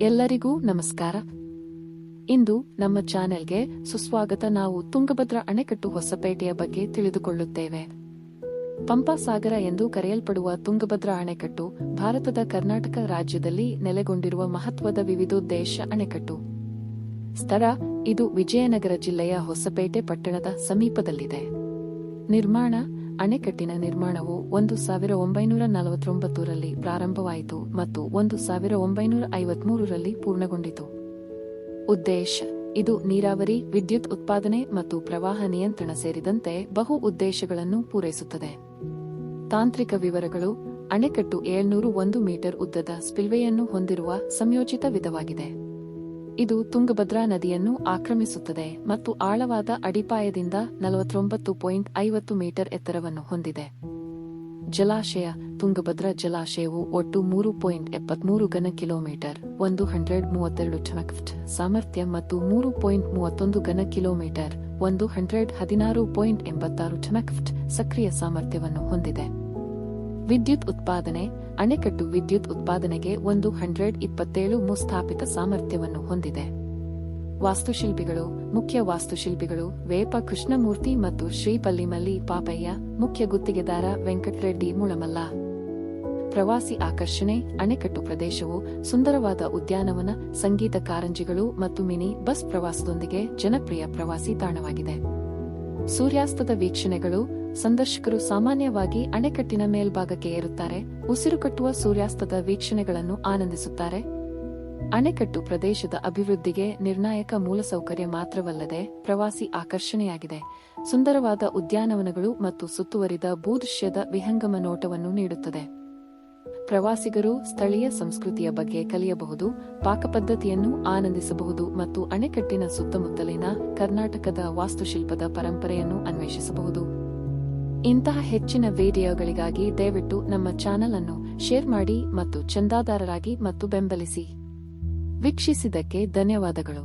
ಎಲ್ಲರಿಗೂ ನಮಸ್ಕಾರ. ಇಂದು ನಮ್ಮ ಚಾನೆಲ್ಗೆ ಸುಸ್ವಾಗತ. ನಾವು ತುಂಗಭದ್ರಾ ಅಣೆಕಟ್ಟು ಹೊಸಪೇಟೆಯ ಬಗ್ಗೆ ತಿಳಿದುಕೊಳ್ಳುತ್ತೇವೆ. ಪಂಪಾ ಸಾಗರ ಎಂದು ಕರೆಯಲ್ಪಡುವ ತುಂಗಭದ್ರಾ ಅಣೆಕಟ್ಟು ಭಾರತದ ಕರ್ನಾಟಕ ರಾಜ್ಯದಲ್ಲಿ ನೆಲೆಗೊಂಡಿರುವ ಮಹತ್ವದ ವಿವಿಧೋದ್ದೇಶ ಅಣೆಕಟ್ಟು. ಸ್ಥಳ: ಇದು ವಿಜಯನಗರ ಜಿಲ್ಲೆಯ ಹೊಸಪೇಟೆ ಪಟ್ಟಣದ ಸಮೀಪದಲ್ಲಿದೆ. ನಿರ್ಮಾಣ: ಅಣೆಕಟ್ಟಿನ ನಿರ್ಮಾಣವು 1949ರಲ್ಲಿ ಪ್ರಾರಂಭವಾಯಿತು ಮತ್ತು 1953ರಲ್ಲಿ ಪೂರ್ಣಗೊಂಡಿತು. ಉದ್ದೇಶ: ಇದು ನೀರಾವರಿ, ವಿದ್ಯುತ್ ಉತ್ಪಾದನೆ ಮತ್ತು ಪ್ರವಾಹ ನಿಯಂತ್ರಣ ಸೇರಿದಂತೆ ಬಹು ಉದ್ದೇಶಗಳನ್ನು ಪೂರೈಸುತ್ತದೆ. ತಾಂತ್ರಿಕ ವಿವರಗಳು: ಅಣೆಕಟ್ಟು 701 ಮೀಟರ್ ಉದ್ದದ ಸ್ಪಿಲ್ವೇಯನ್ನು ಹೊಂದಿರುವ ಸಂಯೋಜಿತ ವಿಧವಾಗಿದೆ. ಇದು ತುಂಗಭದ್ರಾ ನದಿಯನ್ನು ಆಕ್ರಮಿಸುತ್ತದೆ ಮತ್ತು ಆಳವಾದ ಅಡಿಪಾಯದಿಂದ 49.50 ಮೀಟರ್ ಎತ್ತರವನ್ನು ಹೊಂದಿದೆ. ಜಲಾಶಯ: ತುಂಗಭದ್ರಾ ಜಲಾಶಯವು ಒಟ್ಟು 3.73 ಘನ ಕಿಲೋಮೀಟರ್ 132 ಟನಕ್ಫ್ಟ್ ಸಾಮರ್ಥ್ಯ ಮತ್ತು 3.31 ಘನ ಕಿಲೋಮೀಟರ್ 116.86 ಟನಕ್ಫ್ಟ್ ಸಕ್ರಿಯ ಸಾಮರ್ಥ್ಯವನ್ನು ಹೊಂದಿದೆ. ವಿದ್ಯುತ್ ಉತ್ಪಾದನೆ: ಅಣೆಕಟ್ಟು ವಿದ್ಯುತ್ ಉತ್ಪಾದನೆಗೆ 127 ಮು ಸ್ಥಾಪಿತ ಸಾಮರ್ಥ್ಯವನ್ನು ಹೊಂದಿದೆ. ವಾಸ್ತುಶಿಲ್ಪಿಗಳು: ಮುಖ್ಯ ವಾಸ್ತುಶಿಲ್ಪಿಗಳು ವೇಪ ಕೃಷ್ಣಮೂರ್ತಿ ಮತ್ತು ಶ್ರೀ ಪಲ್ಲಿಮಲ್ಲಿ ಪಾಪಯ್ಯ. ಮುಖ್ಯ ಗುತ್ತಿಗೆದಾರ ವೆಂಕಟರೆಡ್ಡಿ ಮುಳಮಲ್ಲ. ಪ್ರವಾಸಿ ಆಕರ್ಷಣೆ: ಅಣೆಕಟ್ಟು ಪ್ರದೇಶವು ಸುಂದರವಾದ ಉದ್ಯಾನವನ, ಸಂಗೀತ ಕಾರಂಜಿಗಳು ಮತ್ತು ಮಿನಿ ಬಸ್ ಪ್ರವಾಸದೊಂದಿಗೆ ಜನಪ್ರಿಯ ಪ್ರವಾಸಿ ತಾಣವಾಗಿದೆ. ಸೂರ್ಯಾಸ್ತದ ವೀಕ್ಷಣೆಗಳು: ಸಂದರ್ಶಕರು ಸಾಮಾನ್ಯವಾಗಿ ಅಣೆಕಟ್ಟಿನ ಮೇಲ್ಭಾಗಕ್ಕೆ ಏರುತ್ತಾರೆ, ಉಸಿರುಕಟ್ಟುವ ಸೂರ್ಯಾಸ್ತದ ವೀಕ್ಷಣೆಗಳನ್ನು ಆನಂದಿಸುತ್ತಾರೆ. ಅಣೆಕಟ್ಟು ಪ್ರದೇಶದ ಅಭಿವೃದ್ಧಿಗೆ ನಿರ್ಣಾಯಕ ಮೂಲಸೌಕರ್ಯ ಮಾತ್ರವಲ್ಲದೆ ಪ್ರವಾಸಿ ಆಕರ್ಷಣೆಯಾಗಿದೆ. ಸುಂದರವಾದ ಉದ್ಯಾನವನಗಳು ಮತ್ತು ಸುತ್ತುವರಿದ ಭೂದೃಶ್ಯದ ವಿಹಂಗಮ ನೋಟವನ್ನು ನೀಡುತ್ತದೆ. ಪ್ರವಾಸಿಗರು ಸ್ಥಳೀಯ ಸಂಸ್ಕೃತಿಯ ಬಗ್ಗೆ ಕಲಿಯಬಹುದು, ಪಾಕಪದ್ಧತಿಯನ್ನು ಆನಂದಿಸಬಹುದು ಮತ್ತು ಅಣೆಕಟ್ಟಿನ ಸುತ್ತಮುತ್ತಲಿನ ಕರ್ನಾಟಕದ ವಾಸ್ತುಶಿಲ್ಪದ ಪರಂಪರೆಯನ್ನು ಅನ್ವೇಷಿಸಬಹುದು. ಇಂತಹ ಹೆಚ್ಚಿನ ವಿಡಿಯೋಗಳಿಗಾಗಿ ದಯವಿಟ್ಟು ನಮ್ಮ ಚಾನೆಲ್ ಅನ್ನು ಶೇರ್ ಮಾಡಿ ಮತ್ತು ಚಂದಾದಾರರಾಗಿ ಮತ್ತು ಬೆಂಬಲಿಸಿ. ವೀಕ್ಷಿಸಿದ್ದಕ್ಕೆ ಧನ್ಯವಾದಗಳು.